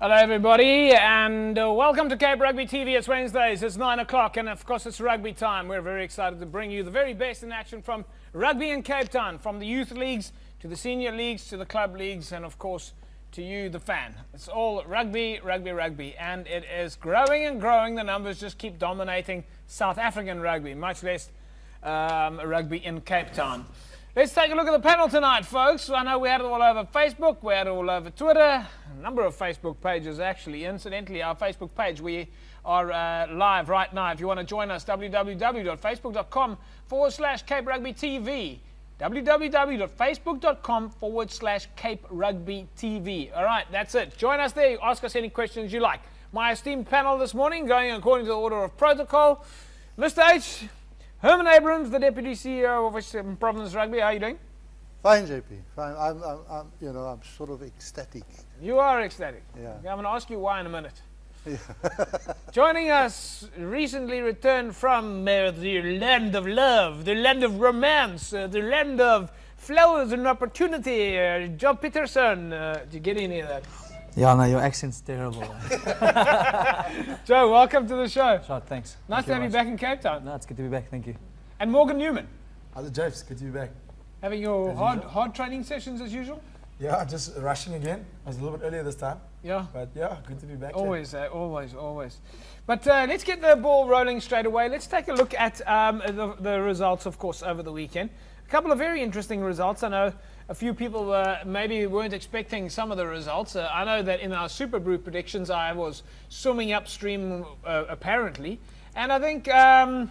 Hello everybody, and welcome to Cape Rugby TV. It's Wednesdays, it's 9 o'clock, and of course it's rugby time. We're very excited to bring you the very best in action from rugby in Cape Town, from the youth leagues to the senior leagues to the club leagues, and of course to you, the fan. It's all rugby, rugby, rugby, and it is growing and growing. The numbers just keep dominating South African rugby, much less rugby in Cape Town. Let's take a look at the panel tonight, folks. I know we had it all over Facebook, we had it all over Twitter, a number of Facebook pages actually. Incidentally, our Facebook page, we are live right now. If you want to join us, www.facebook.com/Cape Rugby TV. www.facebook.com/Cape Rugby TV. All right, that's it. Join us there. Ask us any questions you like. My esteemed panel this morning, going according to the order of protocol. Mr. H. Herman Abrams, the Deputy CEO of Western Province Rugby. How are you doing? Fine, JP. Fine. I'm sort of ecstatic. You are ecstatic. Yeah. Okay, I'm going to ask you why in a minute. Yeah. Joining us, recently returned from the land of love, the land of romance, the land of flowers and opportunity, Joe Peterson. Did you get any of that? Yeah, no, your accent's terrible. Joe, welcome to the show. Sure, thanks. Nice to have you back in Cape Town. No, it's good to be back, thank you. And Morgan Newman. How's it, James? Good to be back. Having your hard training sessions as usual? Yeah, just rushing again. I was a little bit earlier this time. Yeah. But yeah, good to be back. Always, always. But let's get the ball rolling straight away. Let's take a look at the results, of course, over the weekend. A couple of very interesting results. I know a few people maybe weren't expecting some of the results. I know that in our Super Brew predictions, I was swimming upstream, apparently. And I think, a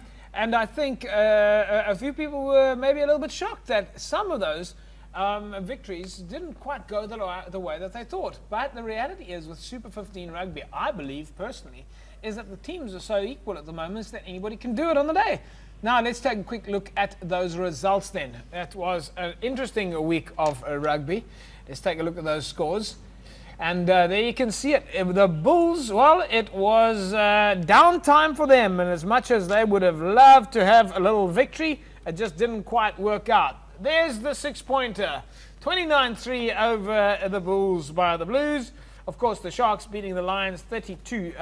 few people were maybe a little bit shocked that some of those victories didn't quite go the way that they thought. But the reality is, with Super 15 rugby, I believe personally, is that the teams are so equal at the moment that anybody can do it on the day. Now let's take a quick look at those results then. That was an interesting week of rugby. Let's take a look at those scores. And there you can see it. The Bulls, well, it was downtime for them. And as much as they would have loved to have a little victory, it just didn't quite work out. There's the 6-pointer. 29-3 over the Bulls by the Blues. Of course, the Sharks beating the Lions 32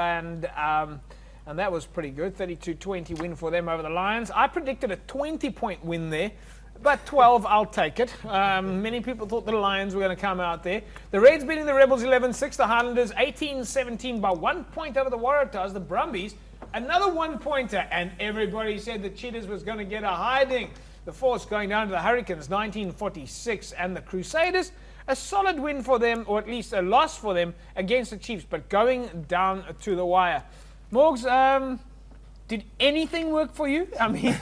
and that was pretty good. 32-20 win for them over the Lions. I predicted a 20-point win there, but 12, I'll take it. Many people thought the Lions were going to come out there. The Reds beating the Rebels 11-6. The Highlanders 18-17 by 1 point over the Waratahs. The Brumbies, another 1-pointer. And everybody said the Cheetahs was going to get a hiding. The Force going down to the Hurricanes 19-46. And the Crusaders, a solid win for them, or at least a loss for them against the Chiefs, but going down to the wire. Morgs, did anything work for you? I mean,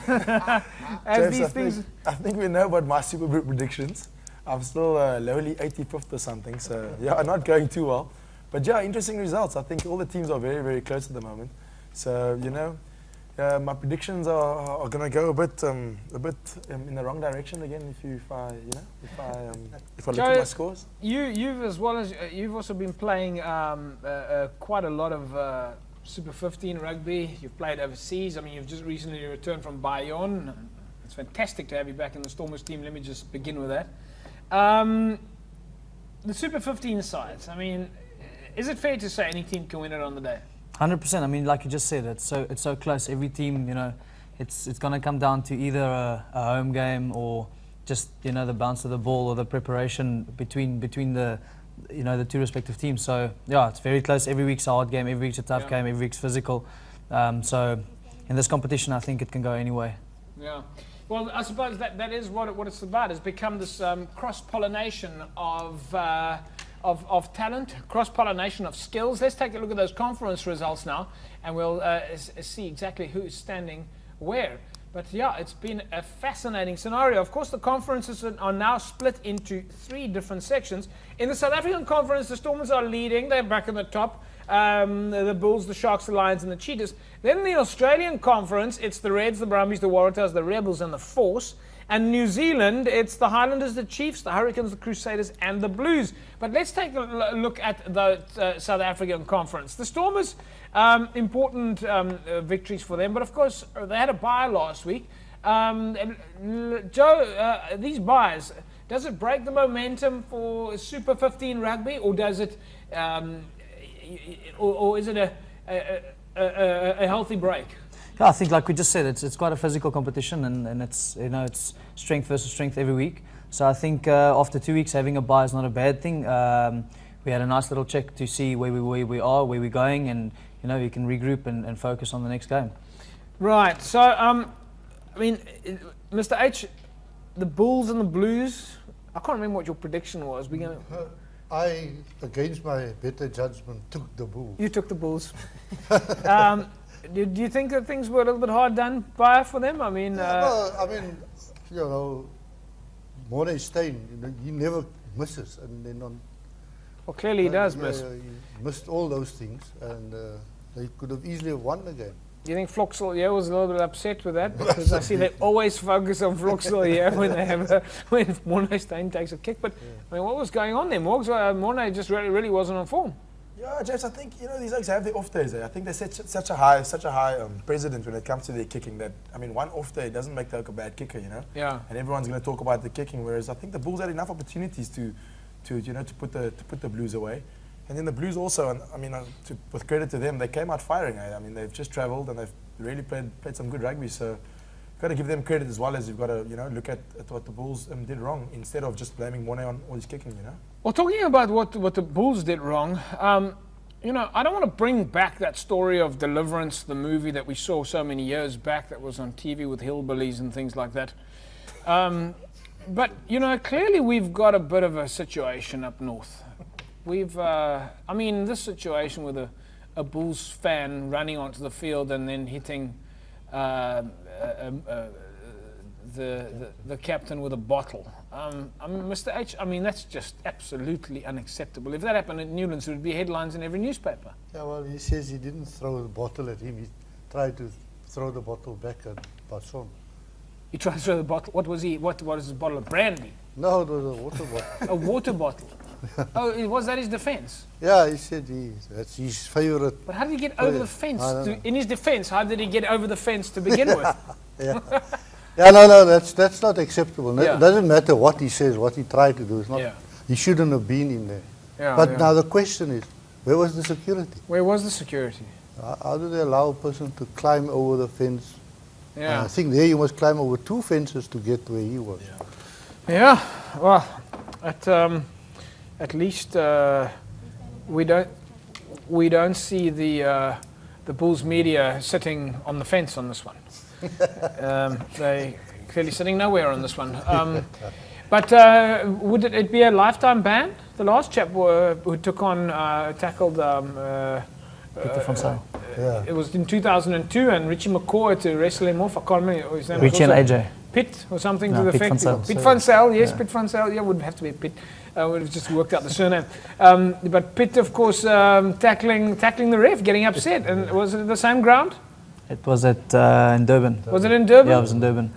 James, I think we know about my Super Brew predictions. I'm still lowly 85th or something, so yeah, not going too well. But yeah, interesting results. I think all the teams are very, very close at the moment. So my predictions are going to go a bit in the wrong direction again. If I look at my scores. You've also been playing quite a lot of Super 15 rugby. You've played overseas. I mean, you've just recently returned from Bayonne. It's fantastic to have you back in the Stormers team. Let me just begin with that. The Super 15 sides, I mean, is it fair to say any team can win it on the day? 100%. I mean, like you just said, it's so close. Every team, it's going to come down to either a home game or just the bounce of the ball or the preparation between the the two respective teams. So yeah, it's very close. Every week's a hard game, every week's a tough game, every week's physical. So in this competition, I think it can go any way. Yeah. Well, I suppose that is what it's about. It's become this cross-pollination of talent, cross-pollination of skills. Let's take a look at those conference results now, and we'll see exactly who's standing where. But yeah, it's been a fascinating scenario. Of course, the conferences are now split into 3 different sections. In the South African conference, the Stormers are leading. They're back in the top. The Bulls, the Sharks, the Lions, and the Cheetahs. Then in the Australian conference, it's the Reds, the Brumbies, the Waratahs, the Rebels, and the Force. And New Zealand, it's the Highlanders, the Chiefs, the Hurricanes, the Crusaders, and the Blues. But let's take a look at the South African conference. The Stormers, important victories for them, but of course they had a bye last week. Joe, these byes, does it break the momentum for Super 15 rugby, or does it or is it a healthy break? Yeah, I think like we just said, it's quite a physical competition, and it's it's strength versus strength every week. So I think after 2 weeks having a bye is not a bad thing. We had a nice little check to see where we are, where we're going, and you can regroup and focus on the next game. Right. So I mean, Mr. H, the Bulls and the Blues. I can't remember what your prediction was. I, against my better judgment, took the Bulls. You took the Bulls. Do you think that things were a little bit hard done by for them? I mean, Morne Steyn, he never misses, and then well, clearly he does miss. He missed all those things, and they could have easily won the game. Do you think Vloksel was a little bit upset with that? Because I see they always focus on Vloksel when they have when Morne Steyn takes a kick. But I mean, what was going on there? Morne just really wasn't on form. Yeah, James, I think these guys have their off days. I think they set such a high precedent when it comes to their kicking that one off day doesn't make them a bad kicker, Yeah. And everyone's going to talk about the kicking, whereas I think the Bulls had enough opportunities to put the Blues away. And then the Blues also, with credit to them, they came out firing. They've just travelled and they've really played some good rugby. So you've got to give them credit as well as you've got to look at what the Bulls did wrong instead of just blaming Morne on all his kicking. Well, talking about what the Bulls did wrong, I don't want to bring back that story of Deliverance, the movie that we saw so many years back that was on TV with hillbillies and things like that. But clearly we've got a bit of a situation up north. We've, this situation with a Bulls fan running onto the field and then hitting the captain with a bottle. Mr. H, that's just absolutely unacceptable. If that happened in Newlands, there would be headlines in every newspaper. Yeah, well, he says he didn't throw the bottle at him. He tried to throw the bottle back at Basson. He tried to throw the bottle. What was he? What is a bottle of brandy? No, it was a water bottle. A water bottle. Oh, was that his defence? Yeah, he said that's his favourite. But how did he get over the fence? In his defence, how did he get over the fence to begin with? Yeah. Yeah, no, that's not acceptable. Yeah. It doesn't matter what he says, what he tried to do. It's not. Yeah. He shouldn't have been in there. Yeah, but now the question is, where was the security? Where was the security? How do they allow a person to climb over the fence? Yeah. I think there you must climb over 2 fences to get where he was. Yeah. Well, at least we don't see the Bulls media sitting on the fence on this one. They clearly sitting nowhere on this one. But would it be a lifetime ban? The last chap who took on tackled Peter van Zyl. Yeah. it was in 2002, and Richie McCaw had to wrestle him off. I can't remember his name. Richie and AJ. Pitt or something No, to the Pitt effect. van Zyl. Pitt van Zyl, yes, Pitt van Zyl. Yeah, would have to be Pitt. Would have just worked out the surname. But Pitt, of course, tackling the ref, getting upset. And was it at the same ground? It was at in Durban. Was it in Durban? Yeah, it was in Durban.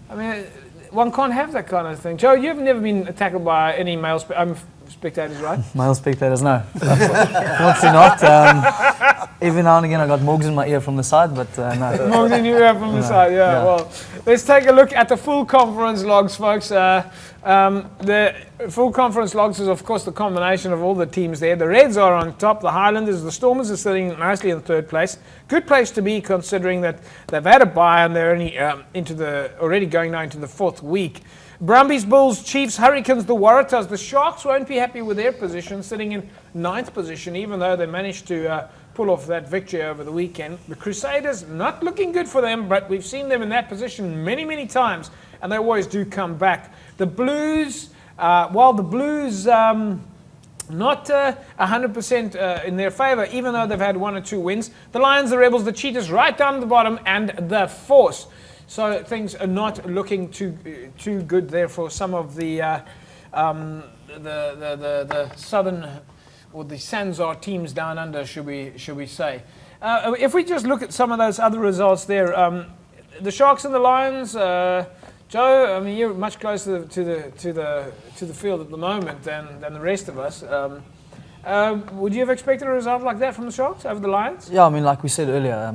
One can't have that kind of thing. Joe, you've never been tackled by any male spectators, right? Male spectators, no. Fortunately not. Every now and again I got Morgs in my ear from the side, but no. Morgs in your ear from the side, yeah. Well, let's take a look at the full conference logs, folks. The full conference logs is, of course, the combination of all the teams there. The Reds are on top. The Highlanders, the Stormers are sitting nicely in third place. Good place to be, considering that they've had a bye and they're only already going now into the 4th week. Brumbies, Bulls, Chiefs, Hurricanes, the Waratahs. The Sharks won't be happy with their position, sitting in 9th position, even though they managed to pull off that victory over the weekend. The Crusaders, not looking good for them, but we've seen them in that position many, many times, and they always do come back. The Blues, while the Blues not 100% in their favour, even though they've had 1 or 2 wins. The Lions, the Rebels, the Cheetahs right down at the bottom, and the Force. So things are not looking too good there for some of the southern or the Sanzar teams down under, should we say? If we just look at some of those other results there, the Sharks and the Lions. Joe, you're much closer to the field at the moment than the rest of us. Would you have expected a result like that from the Sharks over the Lions? Yeah, like we said earlier,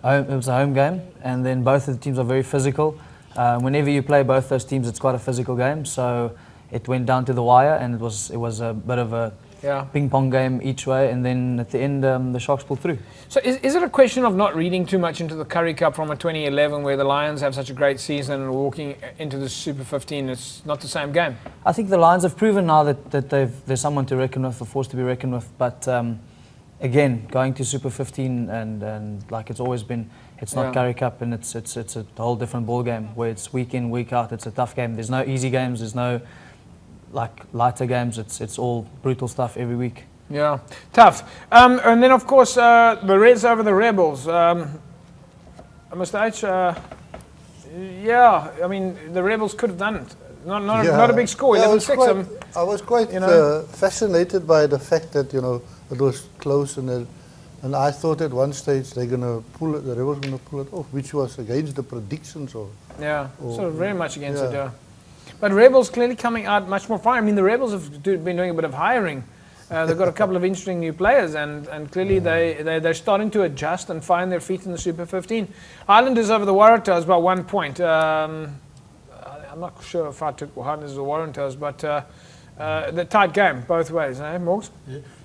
it was a home game, and then both of the teams are very physical. Whenever you play both those teams, it's quite a physical game. So it went down to the wire, and it was a bit of a ping pong game each way, and then at the end the Sharks pull through. So is it a question of not reading too much into the Currie Cup from a 2011 where the Lions have such a great season and walking into the Super 15, it's not the same game? I think the Lions have proven now that there's someone to reckon with, a force to be reckoned with. But again, going to Super 15 and like it's always been, it's not Currie Cup, and it's a whole different ball game where it's week in, week out. It's a tough game. There's no easy games. There's no like lighter games. It's all brutal stuff every week. Yeah, tough. And then, of course, the Reds over the Rebels. Mr. H, yeah, I mean, the Rebels could have done it. Not a big score, 11-6. I was quite fascinated by the fact that, it was close, and I thought at one stage they're going to pull it, the Rebels going to pull it off, which was against the predictions. So very much against it, yeah. But Rebels clearly coming out much more fine. I mean, the Rebels have been doing a bit of hiring. They've got a couple of interesting new players, and clearly they're starting to adjust and find their feet in the Super 15. Highlanders over the Waratahs by 1 point. I'm not sure if I took Highlanders or Waratahs, but the tight game both ways, eh, Morgs?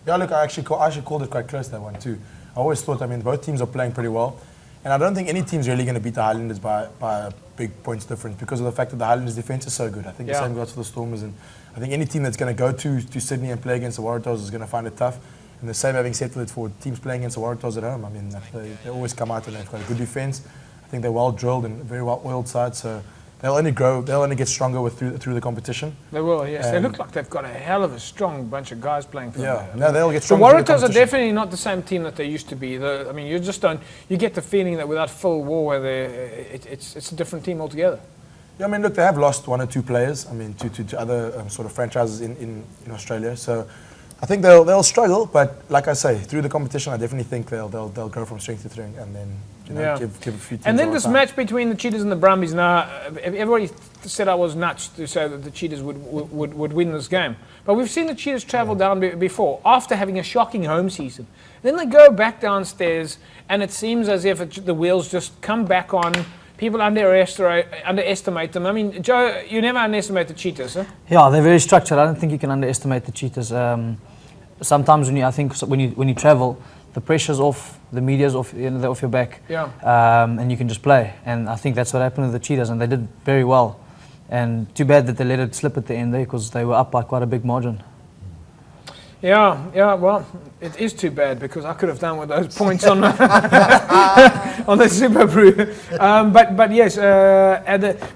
Yeah, look, I actually called it quite close, that one too. I always thought, both teams are playing pretty well, and I don't think any team's really going to beat the Highlanders by a big points difference because of the fact that the Highlanders' defence is so good. I think the same goes for the Stormers, and I think any team that's going to go to Sydney and play against the Waratahs is going to find it tough. And the same having settled it for teams playing against the Waratahs at home. I mean, they always come out and they've got a good defence. I think they're well drilled and very well oiled side, so they'll only grow. They'll only get stronger through the competition. They will, yes. They look like they've got a hell of a strong bunch of guys playing for them. Yeah, no, they'll get The stronger. Waratahs are definitely not the same team that they used to be. I mean, you just don't. You get the feeling that without Phil War, it's a different team altogether. Yeah, I mean, look, they have lost 1 or 2 players. I mean, to other sort of franchises in Australia. So I think they'll struggle, but like I say, through the competition, I definitely think they'll go from strength to strength, and then give a few teams. And then this match between the Cheetahs and the Brumbies. Now, everybody said I was nuts to say that the Cheetahs would win this game, but we've seen the Cheetahs travel down before after having a shocking home season. Then they go back downstairs, and it seems as if the wheels just come back on. People underestimate them. I mean, Joe, you never underestimate the Cheetahs, huh? Yeah, they're very structured. I don't think you can underestimate the Cheetahs. Sometimes when you travel, the pressure's off, the media's off, they're off your back, and you can just play. And I think that's what happened with the Cheetahs, and they did very well. And too bad that they let it slip at the end there, because they were up by quite a big margin. Yeah, well, it is too bad because I could have done with those points on on the Super Brew. But yes,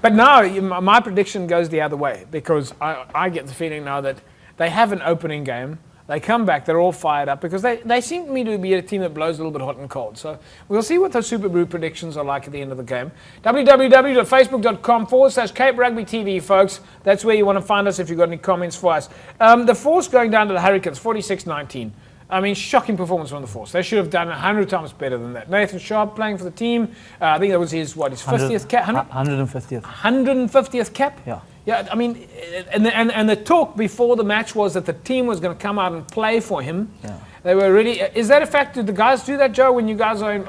but now my prediction goes the other way because I get the feeling now that they have an opening game. They come back, they're all fired up because they seem to me to be a team that blows a little bit hot and cold. So we'll see what those Super Brew predictions are like at the end of the game. www.facebook.com/Cape Rugby TV, folks. That's where you want to find us if you've got any comments for us. The Force going down to the Hurricanes, 46-19. I mean, shocking performance from the Force. They should have done 100 times better than that. Nathan Sharp playing for the team. I think that was his 50th cap? 150th. 150th cap? Yeah. Yeah, I mean, and the talk before the match was that the team was going to come out and play for him. Yeah. They were ready. Is that a fact? Did the guys do that, Joe, when you guys are in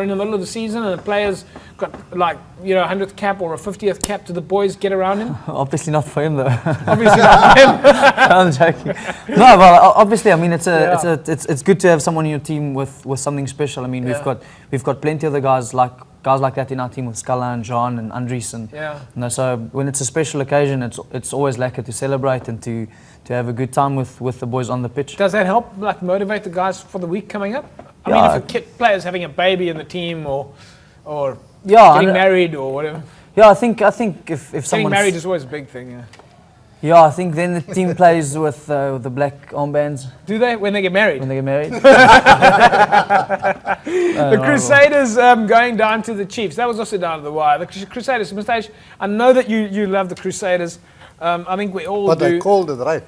the middle of the season and the players got 100th cap or a 50th cap? Do the boys get around him? Obviously not for him, though. Obviously not for him. I'm joking. No, well, obviously, I mean, it's good to have someone in your team with something special. I mean, we've got plenty of the guys like that in our team with Scala and John and Andries, and so when it's a special occasion, it's always lekker to celebrate and to have a good time with the boys on the pitch. Does that help motivate the guys for the week coming up? I mean, if a player's having a baby in the team or getting married or whatever. Yeah, I think if someone's getting married is always a big thing. Yeah. Yeah, I think then the team plays with the black armbands. Do they? When they get married? When they get married. The Crusaders going down to the Chiefs. That was also down to the wire. The Crusaders, Mr. H, I know that you love the Crusaders. I think we all do. But they called it right.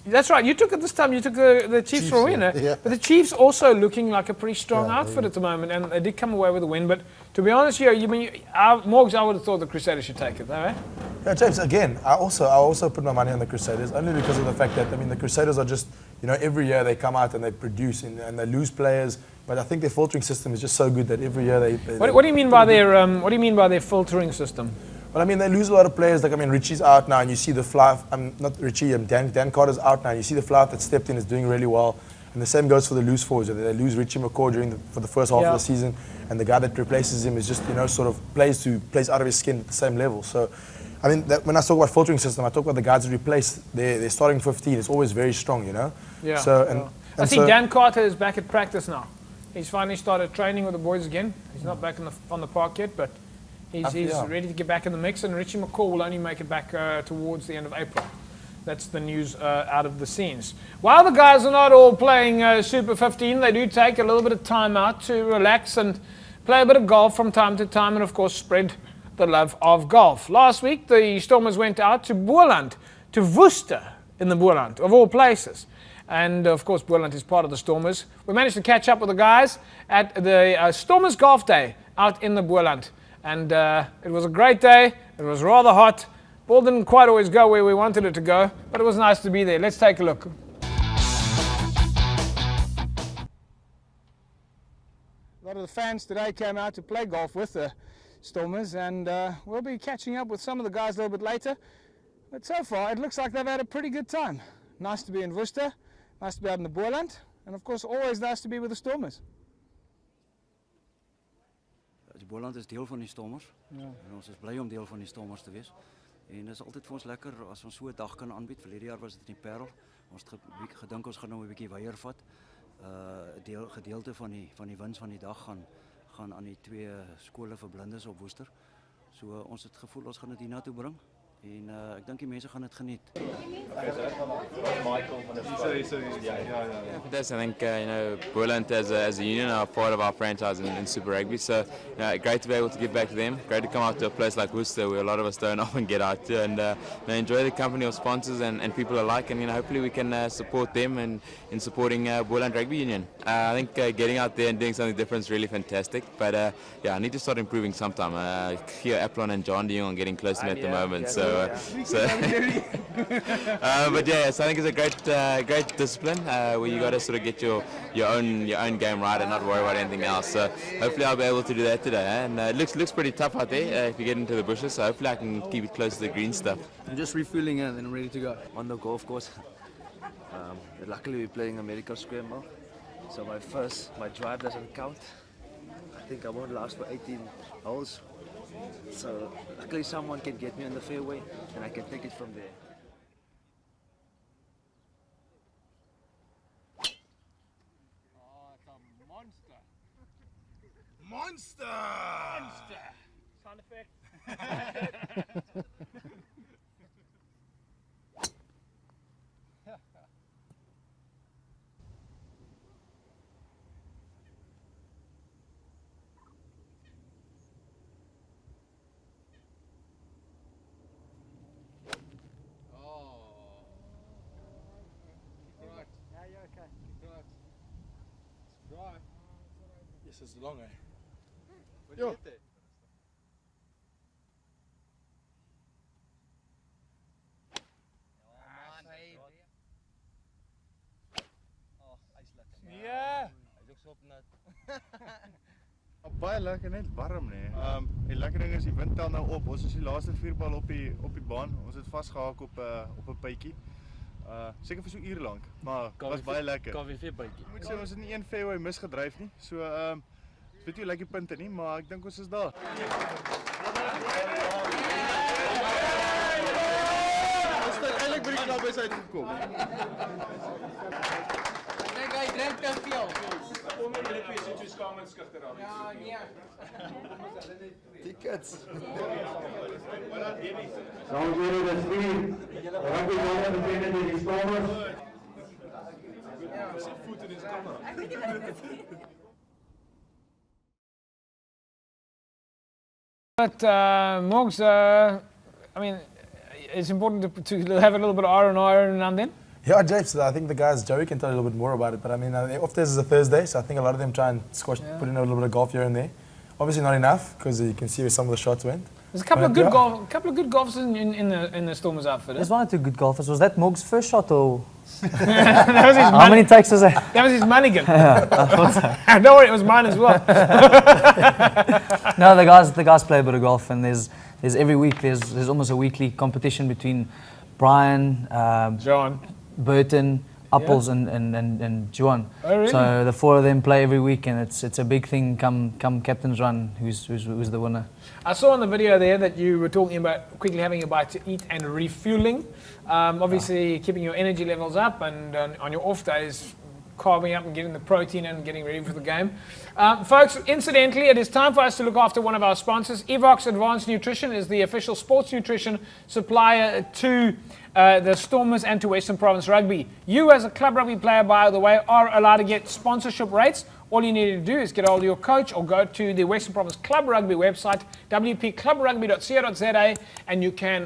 That's right. You took it this time. You took the Chiefs for a win. Yeah. But the Chiefs also looking like a pretty strong outfit at the moment, and they did come away with a win. But to be honest, Morgs, I would have thought the Crusaders should take it, though, eh? Yeah, James. Again, I also put my money on the Crusaders only because of the fact that the Crusaders are just every year they come out and they produce and they lose players. But I think their filtering system is just so good that every year they What do you mean by their filtering system? But I mean, they lose a lot of players. Like, I mean, Richie's out now, and you see the fly. Not Richie. Dan Carter's out now. You see the fly that stepped in is doing really well. And the same goes for the loose forwards. They lose Richie McCaw for the first half of the season, and the guy that replaces him is just sort of plays out of his skin at the same level. So, I mean, when I talk about filtering system, I talk about the guys that replace their starting 15. It's always very strong, Yeah. So I see Dan Carter is back at practice now. He's finally started training with the boys again. He's not back on the park yet, but he's ready to get back in the mix. And Richie McCaw will only make it back towards the end of April. That's the news out of the scenes. While the guys are not all playing Super 15, they do take a little bit of time out to relax and play a bit of golf from time to time, and of course spread the love of golf. Last week, the Stormers went out to Boland, to Worcester in the Boland, of all places. And of course, Boland is part of the Stormers. We managed to catch up with the guys at the Stormers Golf Day out in the Boland. And it was a great day. It was rather hot. Ball didn't quite always go where we wanted it to go, but it was nice to be there. Let's take a look. A lot of the fans today came out to play golf with the Stormers, and we'll be catching up with some of the guys a little bit later. But so far, it looks like they've had a pretty good time. Nice to be in Worcester, nice to be out in the Boland, and of course, always nice to be with the Stormers. Boland is deel van die Stormers. Ja. En ons is blij om deel van die Stormers te wees. En het is altijd voor ons lekker als ons so 'n dag kan aanbied. Verlede jaar was dit in die Parel. Ons het gedink ons gaan nou 'n bietjie weier vat. Gedeelte van die wins van die dag gaan aan die 2 skole vir blindes op Worcester. So ons het gevoel ons gaan dit hiernatoe bring. En ek dink die mense gaan dit geniet. Yes, I think Boland as a union are part of our franchise in Super Rugby, so great to be able to give back to them. Great to come out to a place like Worcester where a lot of us don't often get out to, and enjoy the company of sponsors and people alike, and hopefully we can support them in supporting Boland Rugby Union. I think getting out there and doing something different is really fantastic, but I need to start improving sometime. Here Applon and John Dean are getting close to me at the moment, so but yeah, so I think it's a great discipline where you got to sort of get your own game right and not worry about anything else. So hopefully I'll be able to do that today. And it looks pretty tough out there if you get into the bushes. So hopefully I can keep it close to the green stuff. I'm just refueling and then ready to go on the golf course. Luckily we're playing a medical scramble, so my drive doesn't count. I think I won't last for 18 holes. So luckily someone can get me on the fairway and I can take it from there. Oh, it's a monster. Monster! Monster! Sound effect. Yes, it's long, eh? What did you get there? Ja. Baie lekker, net warm nee. Die lekker ding is die wind tel nou op. Ons is die laaste 4 bal op die baan. Ons het vasgehaak op 'n pytjie. Seker vir so uur lank, maar was baie lekker. KVV bytjie. Ek moet sê ons het nie een fairway misgedryf nie. So weet jy lekker punte nie, maar ek dink ons is daar. Ons het eintlik by die klubhuis uitgekom. Dink hy drink te veel. Kom maar julle twee sit so skaam en skugter aan. Ja, nee. Tickets. Dames en heren, de stream. Rugby Boland beginnen met die Stormers. Ja, sy voet in die kamera. But Morgs, I mean, it's important to have a little bit of R&R now and then. Yeah, Japes, I think the guys, Joey can tell you a little bit more about it, but I mean, off this is a Thursday, so I think a lot of them try and squash, put in a little bit of golf here and there. Obviously not enough, because you can see where some of the shots went. There's a couple of good golfers in the Stormers outfit. There's one or two good golfers. Was that Morg's first shot or? That was his How many takes was that? That was his Mulligan. Yeah, I thought so. Don't worry, it was mine as well. No, the guys play a bit of golf, and there's there's every week there's almost a weekly competition between Brian, John, Burton, Apples, and Juan. Oh, really? So the 4 of them play every week, and it's a big thing come captain's run. Who's the winner? I saw on the video there that you were talking about quickly having a bite to eat and refueling. Obviously, keeping your energy levels up, and on your off days, carving up and getting the protein and getting ready for the game. Folks, incidentally, it is time for us to look after one of our sponsors. Evox Advanced Nutrition is the official sports nutrition supplier to the Stormers and to Western Province Rugby. You as a club rugby player, by the way, are allowed to get sponsorship rates. All you need to do is get hold of your coach or go to the Western Province Club Rugby website, wpclubrugby.co.za, and you can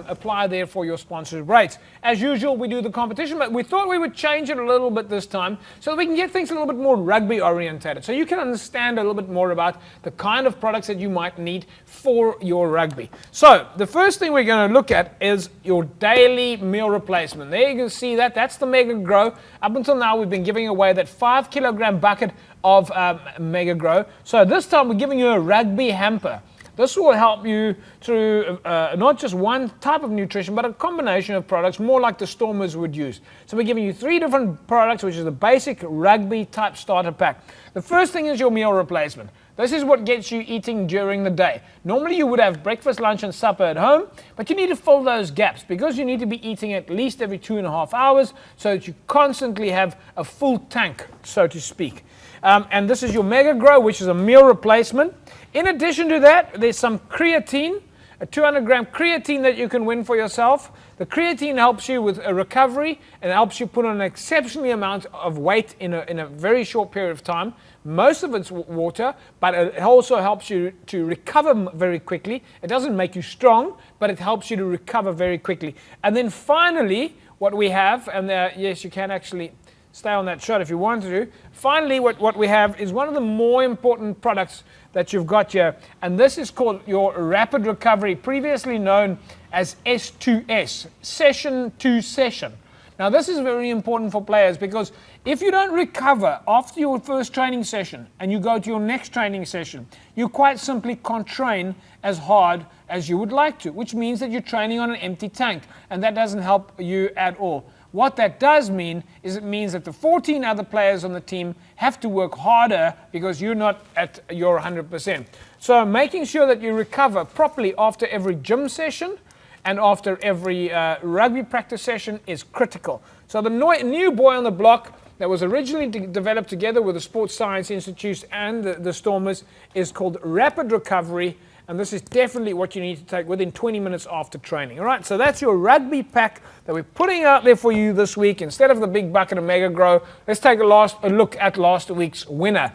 apply there for your sponsorship rates. As usual, we do the competition, but we thought we would change it a little bit this time so that we can get things a little bit more rugby orientated, so you can understand a little bit more about the kind of products that you might need for your rugby. So the first thing we're going to look at is your daily meal replacement. There you can see that's the Mega Grow. Up until now, we've been giving away that 5 kilogram bucket of Mega Grow. So this time we're giving you a rugby hamper. This will help you through not just one type of nutrition, but a combination of products, more like the Stormers would use. So we're giving you 3 different products, which is the basic rugby type starter pack. The first thing is your meal replacement. This is what gets you eating during the day. Normally you would have breakfast, lunch and supper at home, but you need to fill those gaps because you need to be eating at least every 2.5 hours so that you constantly have a full tank, so to speak. And this is your Mega Grow, which is a meal replacement. In addition to that, there's some creatine, a 200 gram creatine that you can win for yourself. The creatine helps you with a recovery and helps you put on an exceptionally amount of weight in a very short period of time. Most of it's water, but it also helps you to recover very quickly. It doesn't make you strong, but it helps you to recover very quickly. And then finally, what we have, and yes, you can actually stay on that shot if you want to. Finally, what we have is one of the more important products that you've got here, and this is called your Rapid Recovery, previously known as S2S, Session to Session. Now this is very important for players because if you don't recover after your first training session and you go to your next training session, you quite simply can't train as hard as you would like to, which means that you're training on an empty tank, and that doesn't help you at all. What that does mean is it means that the 14 other players on the team have to work harder because you're not at your 100%. So making sure that you recover properly after every gym session and after every rugby practice session is critical. So the new boy on the block that was originally developed together with the Sports Science Institute and the Stormers is called Rapid Recovery, and this is definitely what you need to take within 20 minutes after training. All right, so that's your rugby pack that we're putting out there for you this week. Instead of the big bucket of Mega Grow, let's take a look at last week's winner.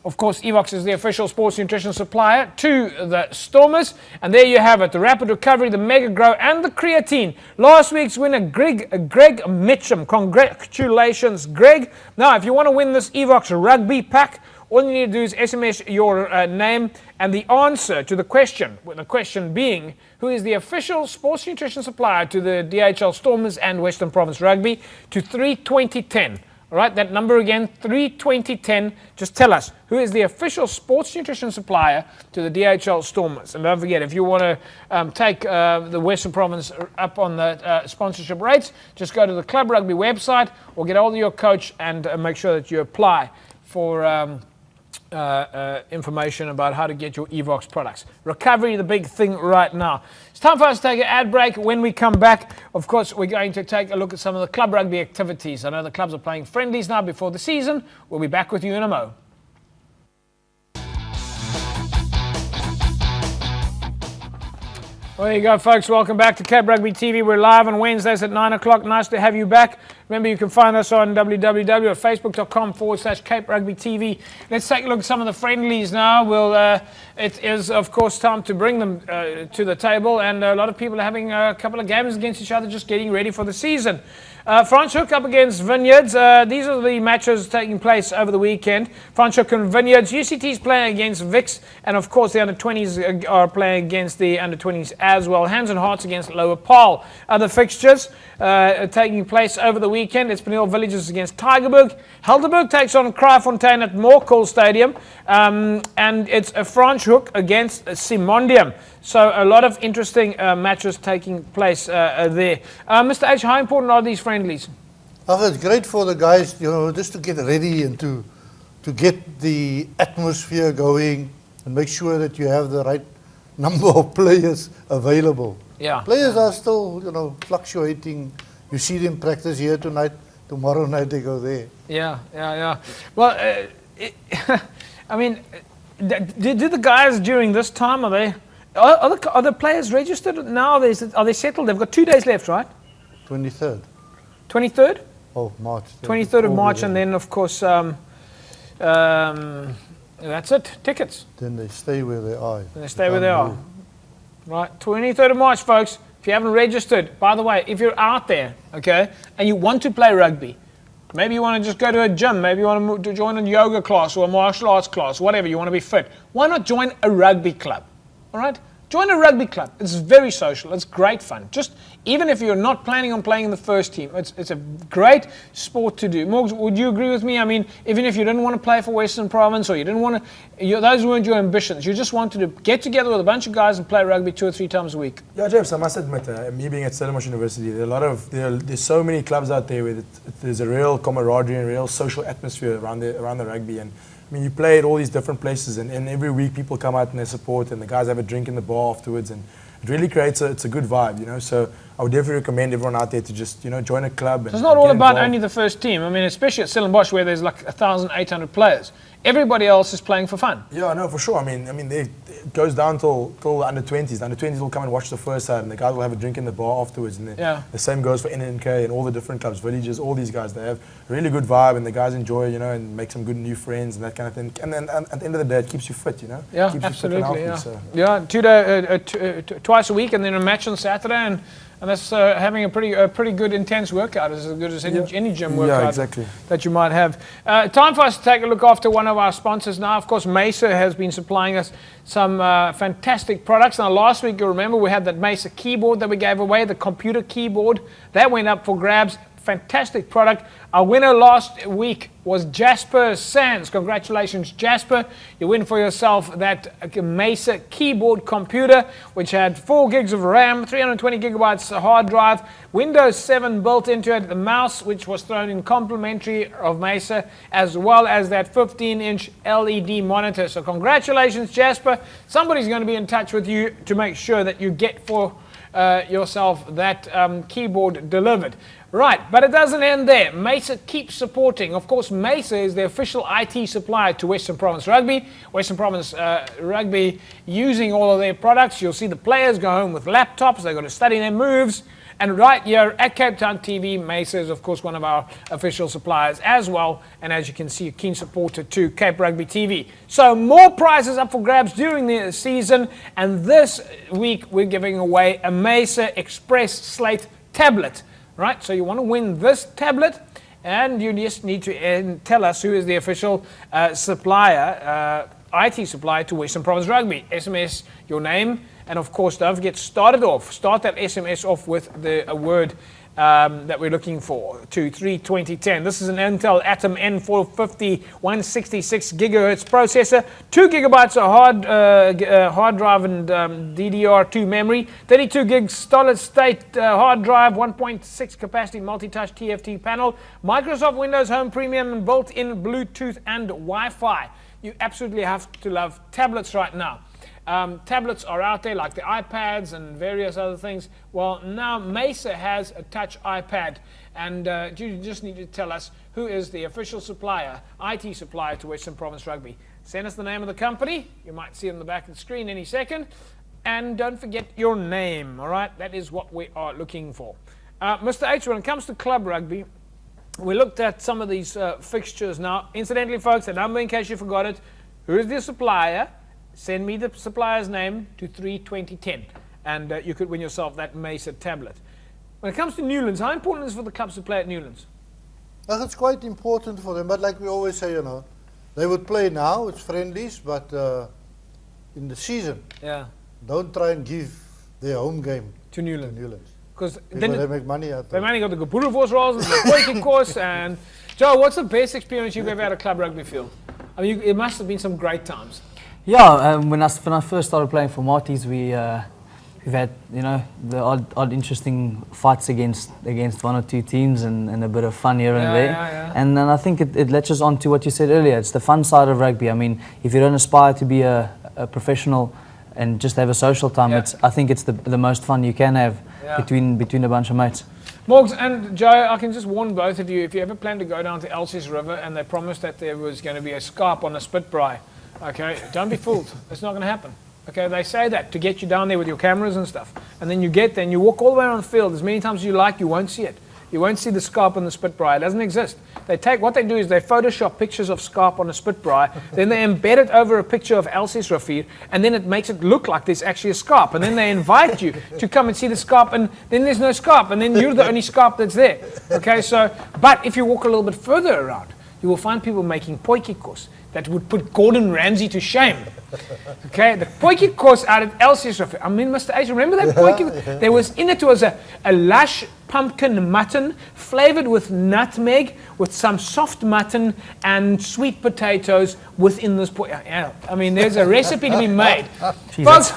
Of course, Evox is the official sports nutrition supplier to the Stormers. And there you have it, the Rapid Recovery, the Mega Grow, and the creatine. Last week's winner, Greg Mitchum. Congratulations, Greg. Now, if you want to win this Evox Rugby pack, all you need to do is SMS your name and the answer to the question, with the question being, who is the official sports nutrition supplier to the DHL Stormers and Western Province Rugby, to 32010. All right, that number again, 32010. Just tell us, who is the official sports nutrition supplier to the DHL Stormers? And don't forget, if you want to take the Western Province up on the sponsorship rates, just go to the Club Rugby website or get hold of your coach and make sure that you apply for information about how to get your Evox products. Recovery, the big thing right now. It's time for us to take an ad break. When we come back, of course, we're going to take a look at some of the club rugby activities. I know the clubs are playing friendlies now before the season. We'll be back with you in a mo. Well, there you go, folks. Welcome back to Cape Rugby TV. We're live on Wednesdays at 9 o'clock. Nice to have you back. Remember, you can find us on www.facebook.com/Cape Rugby TV. Let's take a look at some of the friendlies now. It is, of course, time to bring them to the table, and a lot of people are having a couple of games against each other, just getting ready for the season. Franschhoek up against Vineyards. These are the matches taking place over the weekend. Franschhoek and Vineyards. UCT's playing against Vix, and of course the under-20s are playing against the under-20s as well. Hands and Hearts against Lower Paarl. Other fixtures taking place over the weekend. It's Espinal Villages against Tygerberg. Helderberg takes on Kraaifontein at Morkel Stadium, and it's a Franschhoek against Simondium. So a lot of interesting matches taking place there. Mr. H, how important are these friendlies? It's great for the guys, just to get ready and to get the atmosphere going and make sure that you have the right number of players available. Yeah. Players are still, fluctuating. You see them practice here tonight, tomorrow night they go there. Yeah. Well, I mean, did the guys during this time, are the players registered now? Are they settled? They've got 2 days left, right? 23rd. 23rd? Oh, March. 23rd of March, and then, of course, that's it. Tickets. Then they stay where they are. They stay where they are. Right, 23rd of March, folks. If you haven't registered, by the way, if you're out there, okay, and you want to play rugby, maybe you want to just go to a gym, maybe you want to join a yoga class or a martial arts class, whatever, you want to be fit, why not join a rugby club? All right? Join a rugby club. It's very social. It's great fun. Just even if you're not planning on playing in the first team, it's a great sport to do. Morgs, would you agree with me? I mean, even if you didn't want to play for Western Province or you didn't want to, those weren't your ambitions. You just wanted to get together with a bunch of guys and play rugby 2 or 3 times a week. Yeah, James, I must admit, me being at Stellenbosch University, there's so many clubs out there where there's a real camaraderie and real social atmosphere around the rugby. And I mean, you play at all these different places, and every week people come out and they support, and the guys have a drink in the bar afterwards, and it really creates it's a good vibe, So I would definitely recommend everyone out there to just, join a club. It's not all about only the first team. I mean, especially at Stellenbosch where there's like 1,800 players. Everybody else is playing for fun. Yeah, no, for sure. I mean, it goes down till the under-20s. The under-20s will come and watch the first side, and the guys will have a drink in the bar afterwards. And the same goes for NNK and all the different clubs, Villages, all these guys. They have a really good vibe, and the guys enjoy, and make some good new friends and that kind of thing. And then at the end of the day, it keeps you fit, Yeah, keeps absolutely. You fit and healthy, Yeah, twice a week, and then a match on Saturday, and that's having a pretty good intense workout. It's as good as any gym workout that you might have. Time for us to take a look after one of our sponsors now. Of course, Mesa has been supplying us some fantastic products. Now, last week, you remember, we had that Mesa keyboard that we gave away, the computer keyboard. That went up for grabs. Fantastic product. Our winner last week was Jasper Sands. Congratulations, Jasper. You win for yourself that Mesa keyboard computer, which had 4 gigs of RAM, 320 gigabytes hard drive, Windows 7 built into it, the mouse, which was thrown in complimentary of Mesa, as well as that 15-inch LED monitor. So congratulations, Jasper. Somebody's going to be in touch with you to make sure that you get for yourself that keyboard delivered. Right, but it doesn't end there. Mesa keeps supporting. Of course, Mesa is the official IT supplier to Western Province Rugby. Western Province Rugby using all of their products. You'll see the players go home with laptops. They've got to study their moves. And right here at Cape Town TV, Mesa is, of course, one of our official suppliers as well. And as you can see, a keen supporter to Cape Rugby TV. So more prizes up for grabs during the season. And this week, we're giving away a Mesa Express Slate tablet. Right, so you want to win this tablet, and you just need to tell us who is the official supplier, IT supplier to Western Province Rugby. SMS your name, and of course, don't forget, start that SMS off with the word that we're looking for, to 32010. This is an Intel Atom N450 166 gigahertz processor, 2 gigabytes of hard drive and DDR2 memory, 32 gig solid state hard drive, 1.6 capacity multi-touch TFT panel, Microsoft Windows Home Premium, and built-in Bluetooth and Wi-Fi. You absolutely have to love tablets right now. Tablets are out there like the iPads and various other things. Well, now Mesa has a touch iPad, and you just need to tell us who is the official supplier, IT supplier to Western Province Rugby. Send us the name of the company. You might see it on the back of the screen any second. And don't forget your name, all right? That is what we are looking for. Mr. H, when it comes to club rugby, we looked at some of these fixtures now. Incidentally, folks, a number in case you forgot it. Who is the supplier? Send me the supplier's name to 32010, and you could win yourself that Mesa tablet. When it comes to Newlands, how important is it for the clubs to play at Newlands? Well, it's quite important for them, but like we always say, you know, they would play now, it's friendlies, but in the season, don't try and give their home game to Newlands. Because then they make money out of it. They've only got the Boerenfors rolls and the Poikie course. And Joe, what's the best experience you've ever had at club rugby field? I mean, it must have been some great times. Yeah, when I first started playing for Marty's, we've had, you know, the odd interesting fights against one or two teams and a bit of fun here and there. And then I think it latches on to what you said earlier. It's the fun side of rugby. I mean, if you don't aspire to be a professional and just have a social time, I think it's the most fun you can have between a bunch of mates. Morgs and Joe, I can just warn both of you, if you ever plan to go down to Elsie's River and they promised that there was going to be a scarp on a spitbraai, okay, don't be fooled. It's not going to happen. Okay, they say that to get you down there with your cameras and stuff. And then you get there and you walk all the way around the field. As many times as you like, you won't see it. You won't see the scarp on the spitbraai. It doesn't exist. What they do is they Photoshop pictures of scarp on a spitbraai, then they embed it over a picture of Elsie's Rivier, and then it makes it look like there's actually a scarp. And then they invite you to come and see the scarp, and then there's no scarp, and then you're the only scarp that's there. Okay, so, but if you walk a little bit further around, you will find people making Poikie course that would put Gordon Ramsay to shame. Okay, the Poikie course out at Elsie's Rivier. I mean, Mr. H, remember that Poikie? There was in it was a lush pumpkin mutton flavored with nutmeg, with some soft mutton and sweet potatoes within this Poikie. Yeah, I mean, there's a recipe to be made. Jeez, folks,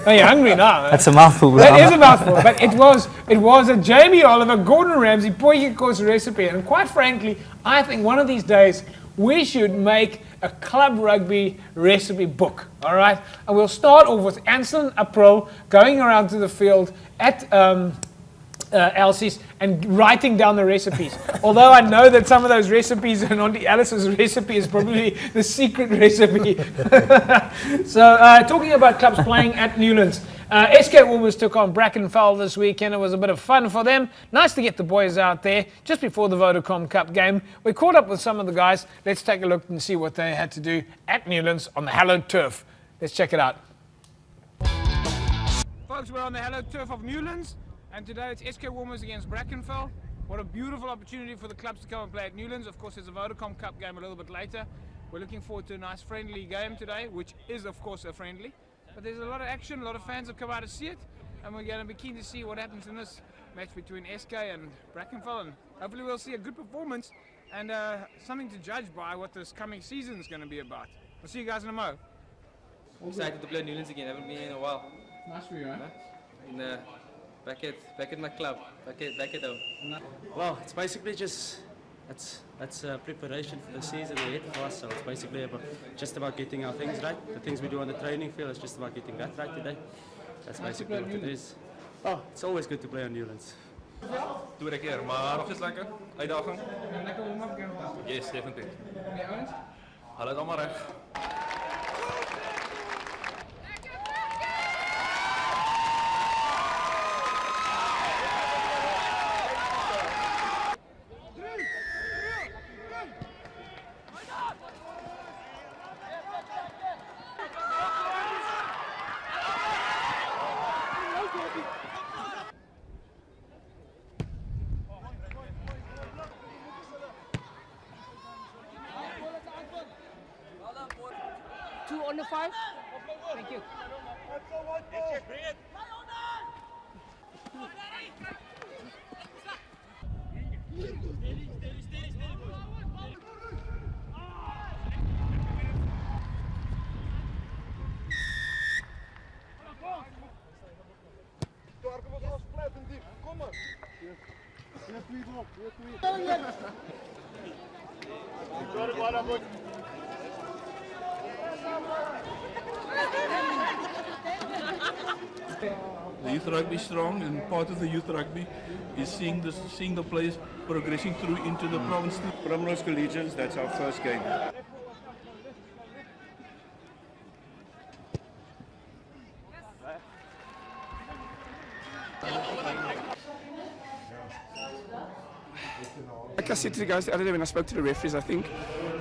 are you hungry now? That's a mouthful. That is a mouthful, but it was a Jamie Oliver, Gordon Ramsay Poikie course recipe, and quite frankly, I think one of these days we should make a club rugby recipe book, all right? And we'll start off with Anselm April going around to the field at Elsie's and writing down the recipes. Although I know that some of those recipes and Auntie Alice's recipe is probably the secret recipe. So talking about clubs playing at Newlands, SK Woolworths took on Brackenfell this weekend. It was a bit of fun for them. Nice to get the boys out there just before the Vodacom Cup game. We caught up with some of the guys. Let's take a look and see what they had to do at Newlands on the hallowed turf. Let's check it out. Folks, we're on the hallowed turf of Newlands, and today it's SK Woolworths against Brackenfell. What a beautiful opportunity for the clubs to come and play at Newlands. Of course, there's a Vodacom Cup game a little bit later. We're looking forward to a nice friendly game today, which is of course a friendly. But there's a lot of action, a lot of fans have come out to see it, and we're going to be keen to see what happens in this match between SK and Brackenfell, and hopefully we'll see a good performance and something to judge by what this coming season is going to be about. We'll see you guys in a mo. Excited to play Newlands again, haven't been here in a while. Nice for you, huh? And back at my club, back at home. Well, it's basically just that's preparation for the season ahead for us. So it's basically just about getting our things right. The things we do on the training field is just about getting that right today. That's basically what it is. Oh, it's always good to play on Newlands. Tweede keer, maar nog steeds lekker. Uitdaging. Lekker warm-up game. Yes, definitief. Ja, ouens? Haal het allemaal reg. On the 5. Thank you. The youth rugby is strong, and part of the youth rugby is seeing the players progressing through into the province. Primrose Collegians, that's our first game. Like I said to the guys the other day when I spoke to the referees, I think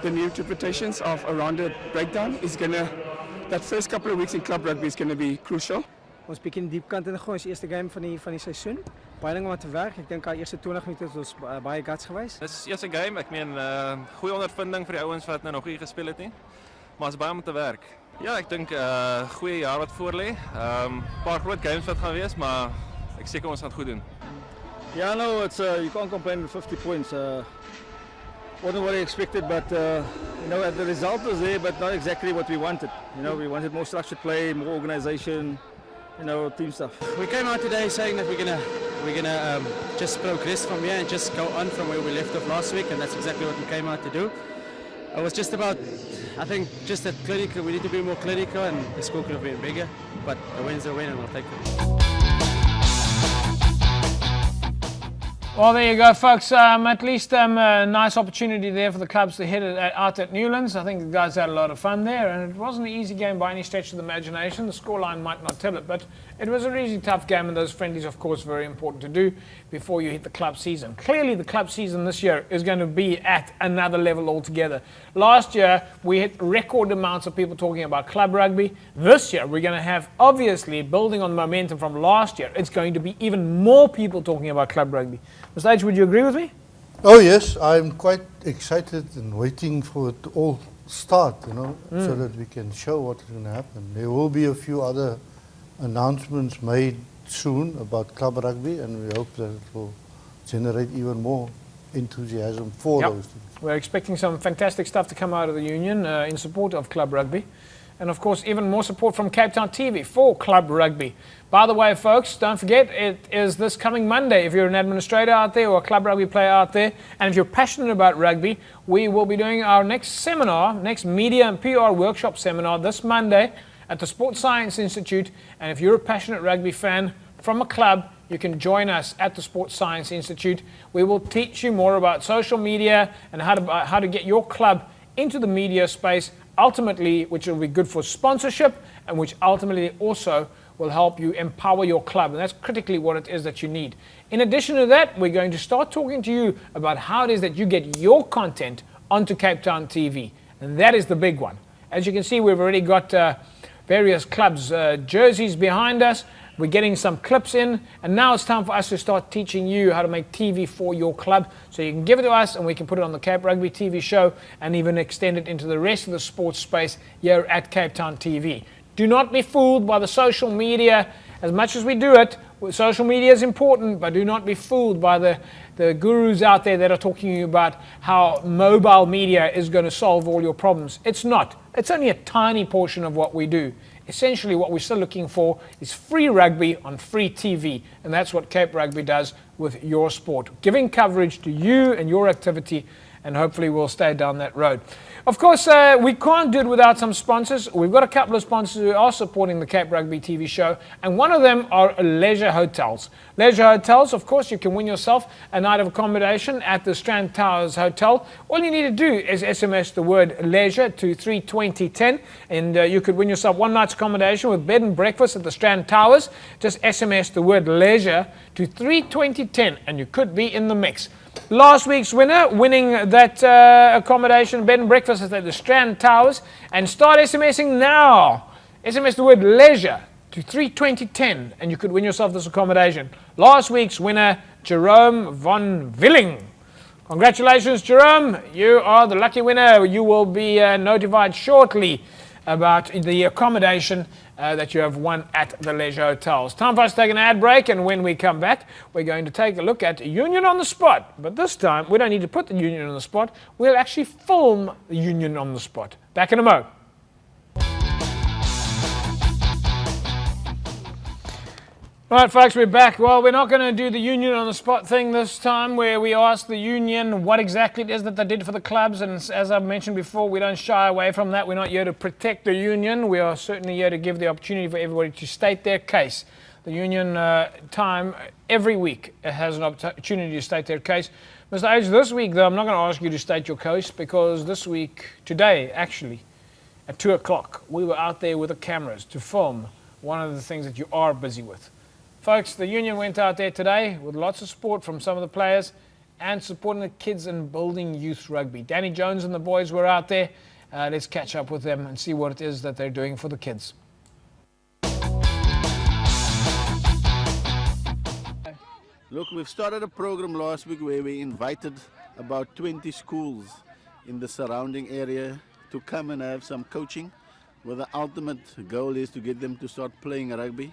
the new interpretations of a rounded breakdown is that first couple of weeks in club rugby is going to be crucial. Ons bietjie diep kant in gegooi, ons eerste game van die seisoen. baie ding om te werk. Ek dink die eerste 20 minute was baie guts geweest. Dis eerste game. Ek meen goeie ondervinding vir die ouens wat nou nog nie gespeel het nie. Maar is baie om te werk. Ja, ek dink goeie jaar wat voor lê. Paar groot games wat gaan wees, maar ek seker ons gaan goed doen. Yeah, no, it's you can't complain with 50 points. Wasn't what I expected, but you know, the result was there, but not exactly what we wanted. You know, we wanted more structured play, more organisation, you know, team stuff. We came out today saying that we're gonna just progress from here and just go on from where we left off last week, and that's exactly what we came out to do. It was just about, I think, just that clinical. We need to be more clinical, and the score could have been bigger. But a win's a win, and we'll take it. Well, there you go, folks. At least a nice opportunity there for the clubs to hit it out at Newlands. I think the guys had a lot of fun there, and it wasn't an easy game by any stretch of the imagination. The scoreline might not tell it, but it was a really tough game, and those friendlies, of course, very important to do before you hit the club season. Clearly, the club season this year is going to be at another level altogether. Last year, we hit record amounts of people talking about club rugby. This year, we're going to have, obviously, building on the momentum from last year, it's going to be even more people talking about club rugby. Mr. H, would you agree with me? Oh yes, I'm quite excited and waiting for it to all start, you know, so that we can show what is going to happen. There will be a few other announcements made soon about club rugby, and we hope that it will generate even more enthusiasm for those things. We're expecting some fantastic stuff to come out of the union in support of club rugby. And of course, even more support from Cape Town TV for club rugby. By the way, folks, don't forget, it is this coming Monday. If you're an administrator out there or a club rugby player out there, and if you're passionate about rugby, we will be doing our next seminar, next media and PR workshop seminar this Monday at the Sports Science Institute. And if you're a passionate rugby fan from a club, you can join us at the Sports Science Institute. We will teach you more about social media and how to get your club into the media space, ultimately, which will be good for sponsorship and which ultimately also will help you empower your club. And that's critically what it is that you need. In addition to that, we're going to start talking to you about how it is that you get your content onto Cape Town TV. And that is the big one. As you can see, we've already got various clubs' jerseys behind us. We're getting some clips in, and now it's time for us to start teaching you how to make TV for your club. So you can give it to us, and we can put it on the Cape Rugby TV show and even extend it into the rest of the sports space here at Cape Town TV. Do not be fooled by the social media. As much as we do it, social media is important, but do not be fooled by the gurus out there that are talking to you about how mobile media is going to solve all your problems. It's not. It's only a tiny portion of what we do. Essentially, what we're still looking for is free rugby on free TV, and that's what Cape Rugby does with your sport, giving coverage to you and your activity, and hopefully we'll stay down that road. Of course, we can't do it without some sponsors. We've got a couple of sponsors who are supporting the Cape Rugby TV show, and one of them are leisure hotels. Leisure hotels, of course, you can win yourself a night of accommodation at the Strand Towers Hotel. All you need to do is SMS the word leisure to 32010, and you could win yourself one night's accommodation with bed and breakfast at the Strand Towers. Just SMS the word leisure to 32010, and you could be in the mix. Last week's winner, winning that accommodation, bed and breakfast at the Strand Towers, and start SMSing now. SMS the word leisure to 32010, and you could win yourself this accommodation. Last week's winner, Jerome von Villing. Congratulations, Jerome. You are the lucky winner. You will be notified shortly about the accommodation that you have won at the leisure hotels. Time for us to take an ad break, and when we come back, we're going to take a look at Union on the Spot. But this time, we don't need to put the Union on the spot. We'll actually film the Union on the spot. Back in a mo. Right, folks, we're back. Well, we're not going to do the Union on the Spot thing this time, where we ask the Union what exactly it is that they did for the clubs. And as I've mentioned before, we don't shy away from that. We're not here to protect the Union. We are certainly here to give the opportunity for everybody to state their case. The Union time every week has an opportunity to state their case. Mr. H, this week, though, I'm not going to ask you to state your case, because this week, today, actually, at 2 o'clock, we were out there with the cameras to film one of the things that you are busy with. Folks, the Union went out there today with lots of support from some of the players and supporting the kids and building youth rugby. Danny Jones and the boys were out there. Let's catch up with them and see what it is that they're doing for the kids. Look, we've started a program last week where we invited about 20 schools in the surrounding area to come and have some coaching, where the ultimate goal is to get them to start playing rugby.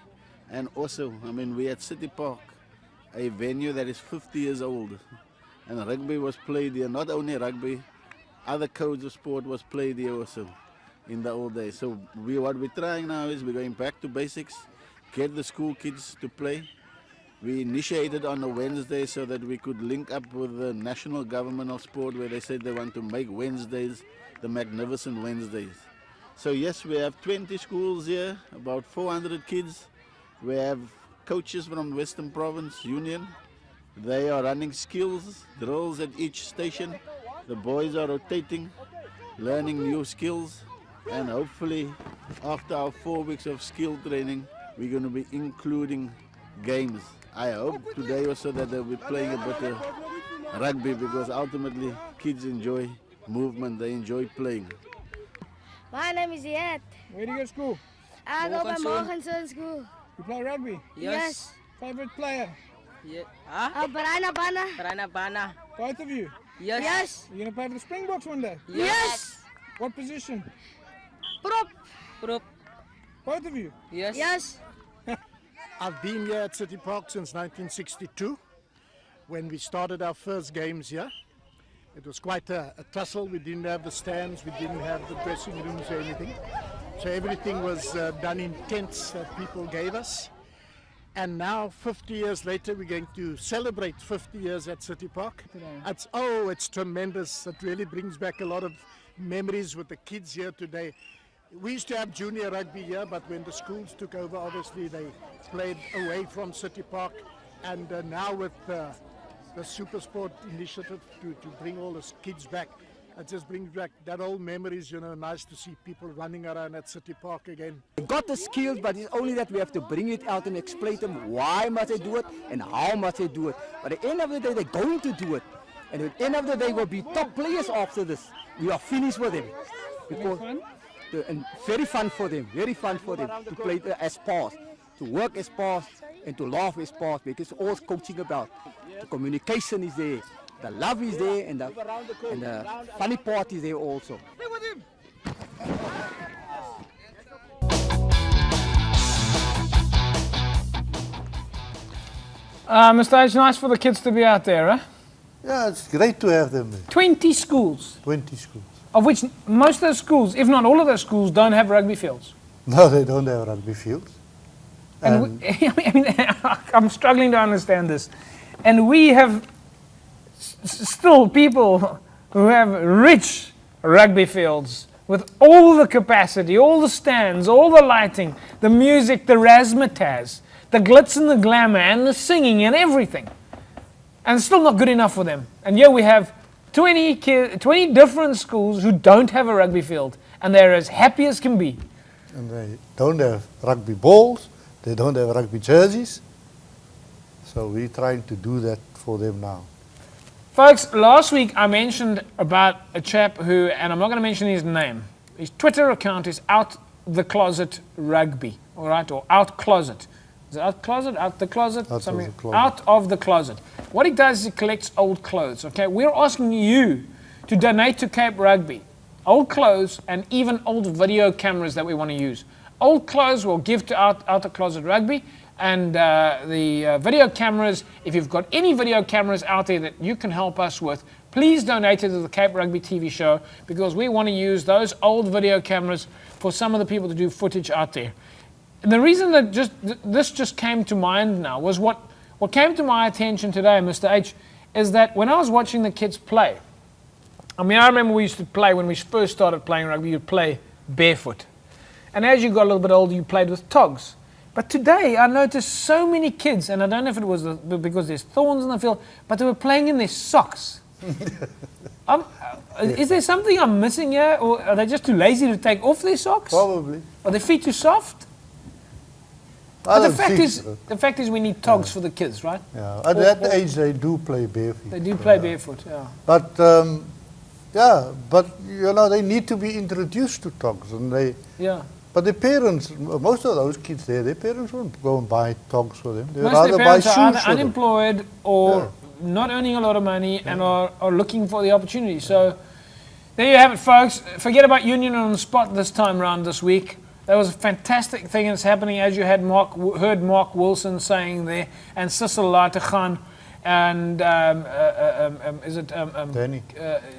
And also, I mean, we're at City Park, a venue that is 50 years old, and rugby was played here. Not only rugby, other codes of sport was played here also in the old days. So what we're trying now is we're going back to basics, get the school kids to play. We initiated on a Wednesday so that we could link up with the national government of sport, where they said they want to make Wednesdays the magnificent Wednesdays. So yes, we have 20 schools here, about 400 kids. We have coaches from Western Province Union. They are running skills, drills at each station. The boys are rotating, learning new skills, and hopefully after our 4 weeks of skill training, we're going to be including games. I hope today also that they'll be playing a bit of rugby, because ultimately kids enjoy movement, they enjoy playing. My name is Yet. Where do you go to school? I go by Morgenson School. You play rugby? Yes. Favorite player? Yeah. Brian Bana. Brian Bana. Both of you? Yes. Yes. Are you going to play for the Springboks one day? Yes. What position? Prop. Prop. Both of you? Yes. Yes. I've been here at City Park since 1962, when we started our first games here. It was quite a tussle. We didn't have the stands, we didn't have the dressing rooms or anything. So everything was done in tents that people gave us. And now, 50 years later, we're going to celebrate 50 years at City Park. It's tremendous. It really brings back a lot of memories with the kids here today. We used to have junior rugby here, but when the schools took over, obviously they played away from City Park. And now with the Super Sport initiative to bring all the kids back, it just brings back that old memories, you know, nice to see people running around at City Park again. They got the skills, but it's only that we have to bring it out and explain to them why must they do it and how must they do it. But at the end of the day, they're going to do it. And at the end of the day, we'll be top players after this. We are finished with them. Because and very fun for them to play as past, to work as past and to laugh as past, because all coaching about. The communication is there, the love is there, and the funny part is there also. Mr. H, nice for the kids to be out there, eh? Yeah, it's great to have them there. 20 schools. 20 schools. Of which most of those schools, if not all of those schools, don't have rugby fields. No, they don't have rugby fields. And I'm struggling to understand this. And we have still people who have rich rugby fields with all the capacity, all the stands, all the lighting, the music, the razzmatazz, the glitz and the glamour, and the singing and everything. And it's still not good enough for them. And here we have 20 different schools who don't have a rugby field, and they're as happy as can be. And they don't have rugby balls, they don't have rugby jerseys. So we're trying to do that for them now. Folks, last week I mentioned about a chap who, and I'm not going to mention his name, his Twitter account is Out the Closet Rugby, all right, or Out Closet. Is it Out Closet? Out the Closet? Out Something. of the closet. Out of the Closet. What he does is he collects old clothes, okay? We're asking you to donate to Cape Rugby. Old clothes and even old video cameras that we want to use. Old clothes we'll give to Out the Closet Rugby, and the video cameras, if you've got any video cameras out there that you can help us with, please donate it to the Cape Rugby TV show, because we want to use those old video cameras for some of the people to do footage out there. And the reason that this just came to mind now was what came to my attention today, Mr. H, is that when I was watching the kids play, I mean, I remember we used to play, when we first started playing rugby, you'd play barefoot. And as you got a little bit older, you played with togs. But today, I noticed so many kids, and I don't know if it was because there's thorns in the field, but they were playing in their socks. Is there something I'm missing here, or are they just too lazy to take off their socks? Probably. Are their feet too soft? But the fact is we need togs for the kids, right? Yeah, at that age they do play barefoot. They do play barefoot, yeah. But but you know, they need to be introduced to togs, and But the parents, most of those kids there, their parents won't go and buy togs for them. They Most rather of their buy parents are shoes either for them. unemployed or not earning a lot of money and are looking for the opportunity. So there you have it, folks. Forget about Union on the spot this time round this week. That was a fantastic thing that's happening, as you had heard Mark Wilson saying there, and Sissel Lateghan, and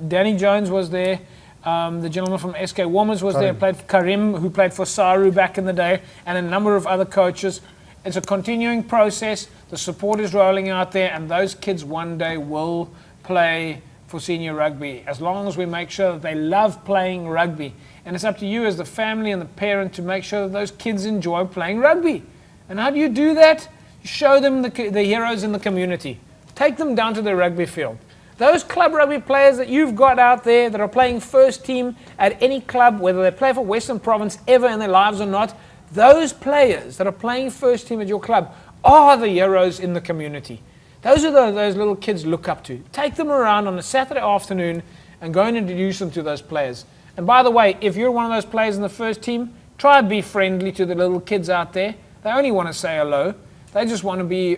Danny Jones was there. The gentleman from SK Wommers was there, played for Karim, who played for Saru back in the day, and a number of other coaches. It's a continuing process. The support is rolling out there, and those kids one day will play for senior rugby, as long as we make sure that they love playing rugby. And it's up to you as the family and the parent to make sure that those kids enjoy playing rugby. And how do you do that? You show them the heroes in the community. Take them down to the rugby field. Those club rugby players that you've got out there that are playing first team at any club, whether they play for Western Province ever in their lives or not, those players that are playing first team at your club are the heroes in the community. Those are those little kids look up to. Take them around on a Saturday afternoon and go and introduce them to those players. And by the way, if you're one of those players in the first team, try and be friendly to the little kids out there. They only want to say hello. They just want to be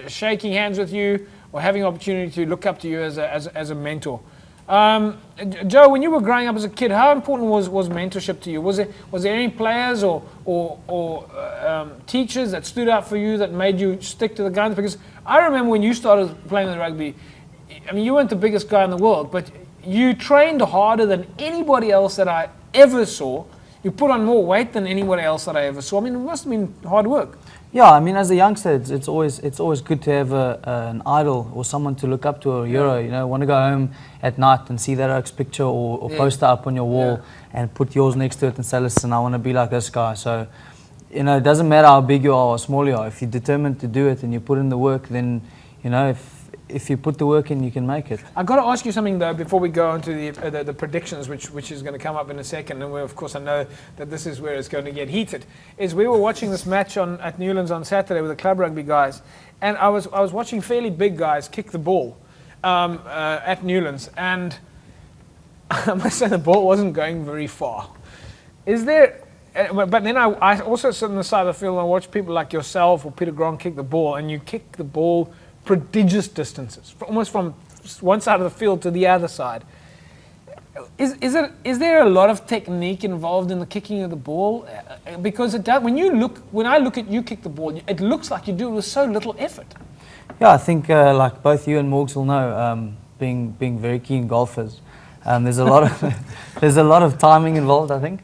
shaking hands with you or having an opportunity to look up to you as a mentor. Joe, when you were growing up as a kid, how important was mentorship to you? Was there any players or teachers that stood out for you that made you stick to the guns? Because I remember when you started playing the rugby, I mean, you weren't the biggest guy in the world, but you trained harder than anybody else that I ever saw. You put on more weight than anybody else that I ever saw. I mean, it must have been hard work. Yeah, I mean, as a youngster, it's always good to have an idol or someone to look up to, or a hero. You know, want to go home at night and see that Oaks picture or poster up on your wall and put yours next to it and say, listen, I want to be like this guy. So, you know, it doesn't matter how big you are or small you are. If you're determined to do it and you put in the work, then, you know, if you put the work in, you can make it. I've got to ask you something, though, before we go into the predictions, which is going to come up in a second. And of course, I know that this is where it's going to get heated. Is we were watching this match at Newlands on Saturday with the club rugby guys, and I was watching fairly big guys kick the ball at Newlands, and I must say the ball wasn't going very far. Is there? But then I also sit on the side of the field and I watch people like yourself or Peter Grant kick the ball, and you kick the ball prodigious distances, almost from one side of the field to the other side. Is there a lot of technique involved in the kicking of the ball? Because it does, when I look at you kick the ball, it looks like you do it with so little effort. Yeah, I think like both you and Morgs will know, being very keen golfers, there's a lot of timing involved, I think.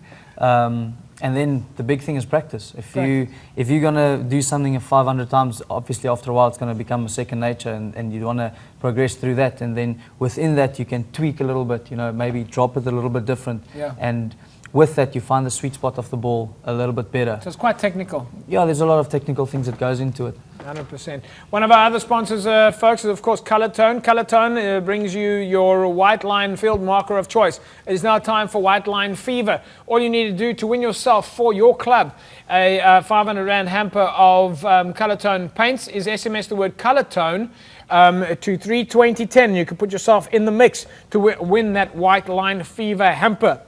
And then the big thing is practice. If you're going to do something 500 times, obviously after a while it's going to become a second nature, and you want to progress through that. And then within that you can tweak a little bit, you know, maybe drop it a little bit different. Yeah. And with that you find the sweet spot of the ball a little bit better. So it's quite technical. Yeah, there's a lot of technical things that goes into it. 100%. One of our other sponsors, folks, is of course Colour Tone. Colour Tone brings you your white line field marker of choice. It is now time for White Line Fever. All you need to do to win yourself for your club a 500 Rand hamper of Colour Tone paints is SMS the word Colour Tone to 32010. You can put yourself in the mix to win that White Line Fever hamper.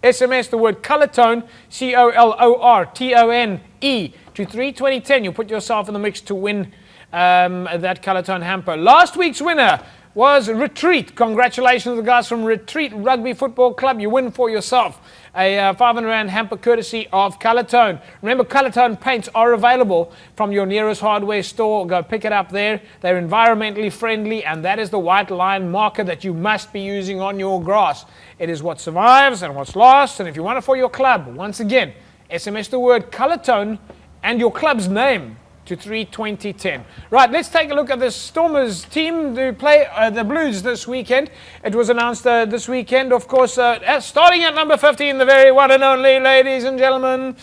SMS the word Colour Tone, COLORTONE, to 32010. You'll put yourself in the mix to win that Colour Tone hamper. Last week's winner was Retreat. Congratulations to the guys from Retreat Rugby Football Club. You win for yourself a 500 Rand hamper courtesy of Colour Tone. Remember, Colour Tone paints are available from your nearest hardware store. Go pick it up there. They're environmentally friendly, and that is the white line marker that you must be using on your grass. It is what survives and what's lost, and if you want it for your club, once again, SMS the word Colour Tone and your club's name to 32010. Right, let's take a look at the Stormers team to play the Blues this weekend. It was announced this weekend, of course, starting at number 15, the very one and only, ladies and gentlemen,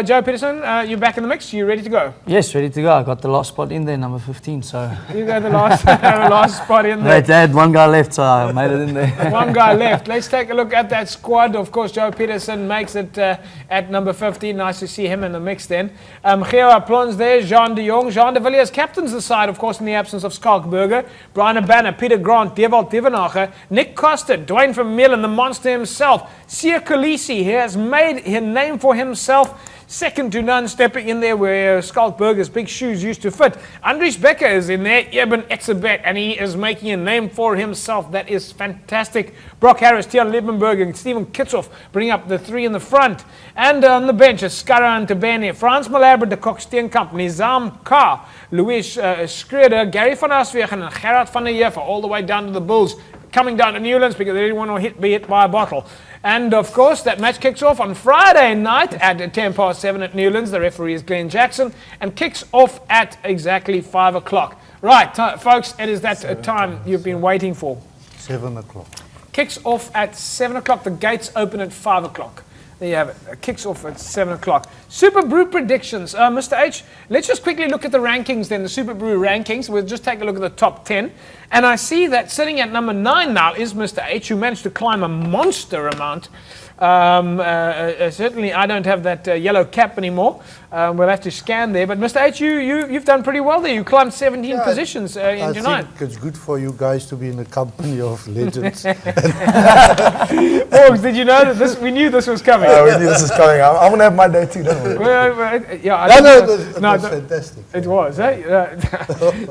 Joe Peterson, you're back in the mix. You ready to go? Yes, ready to go. I got the last spot in there, number 15. So you got the last last spot in there. They had one guy left, so I made it in there. One guy left. Let's take a look at that squad. Of course, Joe Peterson makes it at number 15. Nice to see him in the mix then. Geo Plons there, Jean de Jong. Jean de Villiers captains the side, of course, in the absence of Skalkberger. Brian Banner, Peter Grant, Dewald Devenacher, Nick Costa, Dwayne Vermeulen, the monster himself. Siya Kolisi, he has made a name for himself. Second to none, stepping in there where Skalkberger's big shoes used to fit. Andries Becker is in there, Eben Exebet, and he is making a name for himself. That is fantastic. Brock Harris, Tian Liebenberg, and Steven Kitsoff bring up the three in the front. And on the bench is Skara and Tabene, Frans Malaber, de Kok Steenkamp, Nizam Ka, Louis Schreuder, Gary van Aswegen, and Gerard van der Jeff, all the way down to the Bulls, coming down to Newlands because they didn't want to be hit by a bottle. And of course, that match kicks off on Friday night at 7:10 at Newlands. The referee is Glenn Jackson and kicks off at exactly 5 o'clock. Right, folks, it is that time you've been waiting for. 7 o'clock. Kicks off at 7 o'clock. The gates open at 5 o'clock. There you have it. It kicks off at 7 o'clock. Super Brew predictions. Mr. H, let's just quickly look at the rankings then, the Super Brew rankings. We'll just take a look at the top 10. And I see that sitting at number 9 now is Mr. H, who managed to climb a monster amount. Certainly, I don't have that yellow cap anymore. We'll have to scan there. But Mr. H, you've done pretty well there. You climbed 17 positions in July. I think it's good for you guys to be in the company of legends. Morgs, did you know that this? We knew this was coming. We knew this was coming. I'm gonna have my day too, don't worry. It was fantastic. It was. Eh?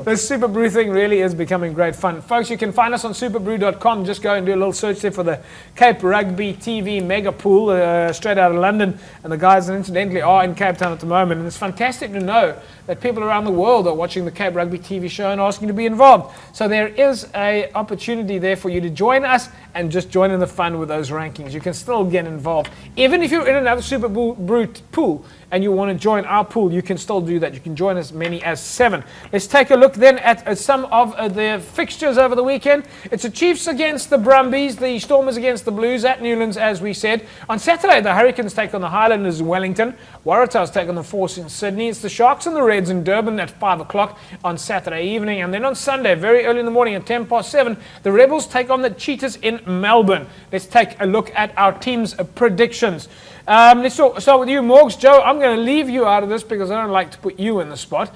The Super Brew thing really is becoming great fun, folks. You can find us on superbrew.com. Just go and do a little search there for the Cape Rugby TV mega pool straight out of London, and the guys incidentally are in Cape Town at the moment, and it's fantastic to know that people around the world are watching the Cape Rugby TV show and asking to be involved. So there is an opportunity there for you to join us and just join in the fun with those rankings. You can still get involved. Even if you're in another Super Brew pool and you want to join our pool, you can still do that. You can join as many as 7. Let's take a look then at some of the fixtures over the weekend. It's the Chiefs against the Brumbies, the Stormers against the Blues at Newlands, as we said. On Saturday, the Hurricanes take on the Highlanders in Wellington. Waratahs take on the Force in Sydney. It's the Sharks and the Reds in Durban at 5 o'clock on Saturday evening. And then on Sunday, very early in the morning at 7:10, the Rebels take on the Cheetahs in Melbourne. Let's take a look at our team's predictions. Let's start with you, Morgs. Joe, I'm going to leave you out of this because I don't like to put you in the spot.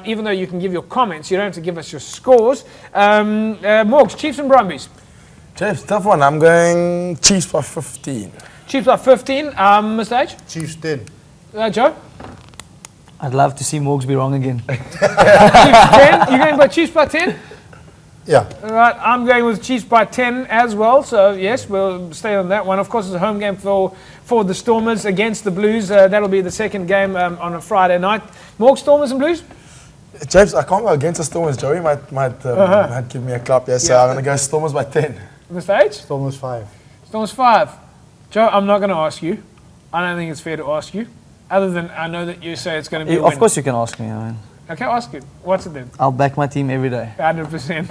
Even though you can give your comments, you don't have to give us your scores. Morgs, Chiefs and Brumbies. Chiefs, tough one. I'm going Chiefs by 15. Chiefs by 15. Mr. H? Chiefs 10. Joe? I'd love to see Morgs be wrong again. Chiefs 10? You going by Chiefs by 10? Yeah. All right, I'm going with Chiefs by 10 as well. So, yes, we'll stay on that one. Of course, it's a home game for the Stormers against the Blues. That'll be the second game on a Friday night. Morgs, Stormers and Blues? James, I can't go against the Stormers. Joey might give me a clap. Yes, so I'm going to go Stormers by 10. Mr. H? Stormers 5. Stormers 5. Joe, I'm not going to ask you. I don't think it's fair to ask you. Other than I know that you say it's going to be a win. Of course you can ask me. I mean. Okay, ask you. What's it then? I'll back my team every day. 100%.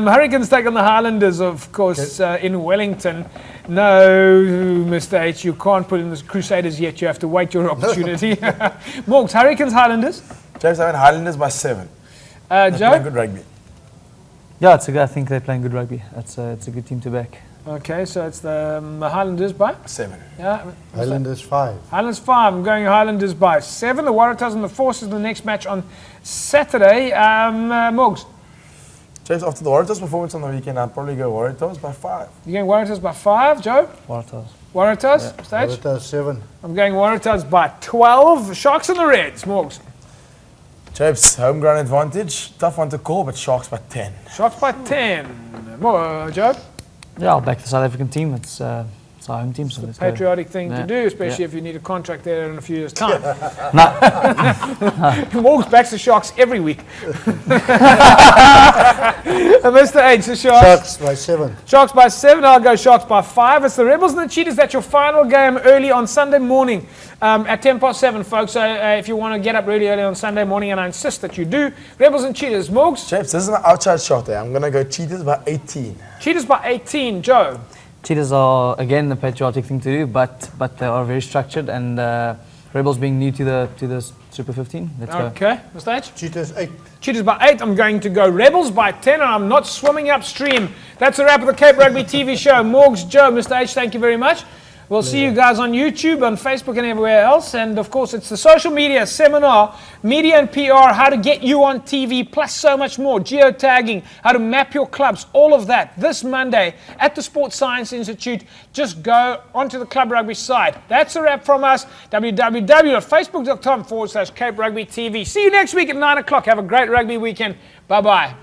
Hurricanes take on the Highlanders, of course, in Wellington. No, Mr. H, you can't put in the Crusaders yet. You have to wait your opportunity. Morgs, Hurricanes, Highlanders? James, I went Highlanders by 7. Joe? Playing good rugby. Yeah, I think they're playing good rugby. It's a good team to back. Okay, so it's the Highlanders by? 7. Yeah. Highlanders 5. Highlanders 5. I'm going Highlanders by 7. The Waratahs and the Forces the next match on Saturday. Morgs? James, after the Waratahs performance on the weekend, I'd probably go Waratahs by 5. You're going Waratahs by 5, Joe? Waratahs. Waratahs? Yeah. Stage? Waratahs 7. I'm going Waratahs by 12. Sharks and the Reds. Morgs? James, home ground advantage. Tough one to call, but Sharks by 10. Sharks by 10. Joe? Yeah, I'll back the South African team. It's our home team. So it's a patriotic thing to do, especially if you need a contract there in a few years' time. Morgs backs the Sharks every week. Mr. H, the Sharks. Sharks by 7. Sharks by 7. I'll go Sharks by 5. It's the Rebels and the Cheetahs. That's your final game early on Sunday morning at 7:10, folks. So if you want to get up really early on Sunday morning, and I insist that you do, Rebels and Cheetahs. Morgs? James, this is my outside shot there. I'm going to go Cheetahs by 18. Cheetahs by 18. Joe? Cheetahs are again the patriotic thing to do, but they are very structured, and Rebels being new to the Super 15. Let's go. Okay, Mr. H? Cheetahs 8. Cheetahs by 8. I'm going to go Rebels by 10, and I'm not swimming upstream. That's a wrap of the Cape Rugby TV show. Morgs, Joe, Mr. H, thank you very much. We'll see you guys on YouTube, on Facebook, and everywhere else. And of course, it's the social media seminar, media and PR, how to get you on TV, plus so much more. Geotagging, how to map your clubs, all of that. This Monday at the Sports Science Institute. Just go onto the Club Rugby site. That's a wrap from us. www.facebook.com/Cape Rugby TV. See you next week at 9 o'clock. Have a great rugby weekend. Bye-bye.